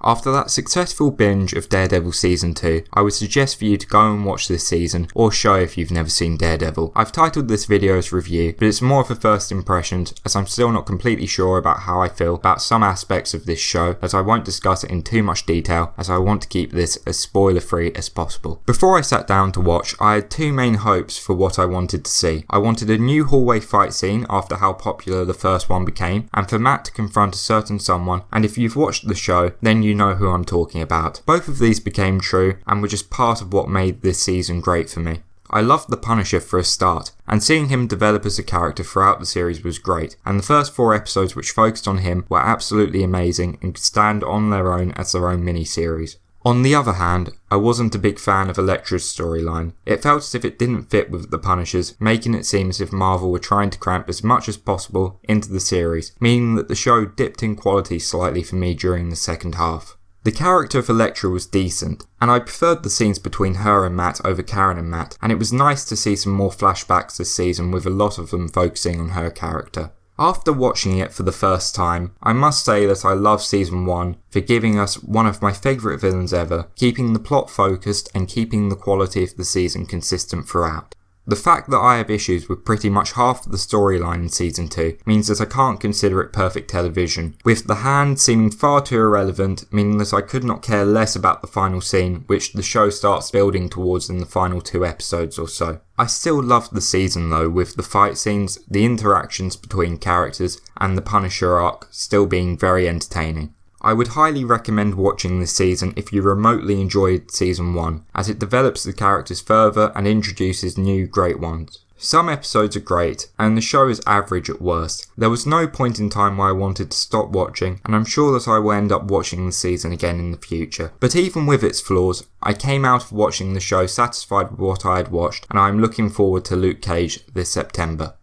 After that successful binge of Daredevil Season 2, I would suggest for you to go and watch this season, or show if you've never seen Daredevil. I've titled this video as review, but it's more of a first impressions, as I'm still not completely sure about how I feel about some aspects of this show, as I won't discuss it in too much detail, as I want to keep this as spoiler free as possible. Before I sat down to watch, I had two main hopes for what I wanted to see. I wanted a new hallway fight scene after how popular the first one became, and for Matt to confront a certain someone, and if you've watched the show, then you know who I'm talking about. Both of these became true and were just part of what made this season great for me. I loved the Punisher for a start, and seeing him develop as a character throughout the series was great, and the first 4 episodes which focused on him were absolutely amazing and could stand on their own as their own mini-series. On the other hand, I wasn't a big fan of Elektra's storyline. It felt as if it didn't fit with the Punishers, making it seem as if Marvel were trying to cramp as much as possible into the series, meaning that the show dipped in quality slightly for me during the second half. The character of Elektra was decent, and I preferred the scenes between her and Matt over Karen and Matt, and it was nice to see some more flashbacks this season with a lot of them focusing on her character. After watching it for the first time, I must say that I love Season 1 for giving us one of my favourite villains ever, keeping the plot focused and keeping the quality of the season consistent throughout. The fact that I have issues with pretty much half of the storyline in Season 2 means that I can't consider it perfect television, with the hand seeming far too irrelevant, meaning that I could not care less about the final scene, which the show starts building towards in the final 2 episodes or so. I still loved the season though, with the fight scenes, the interactions between characters, and the Punisher arc still being very entertaining. I would highly recommend watching this season if you remotely enjoyed Season 1, as it develops the characters further and introduces new great ones. Some episodes are great, and the show is average at worst. There was no point in time where I wanted to stop watching, and I'm sure that I will end up watching the season again in the future. But even with its flaws, I came out of watching the show satisfied with what I had watched, and I am looking forward to Luke Cage this September.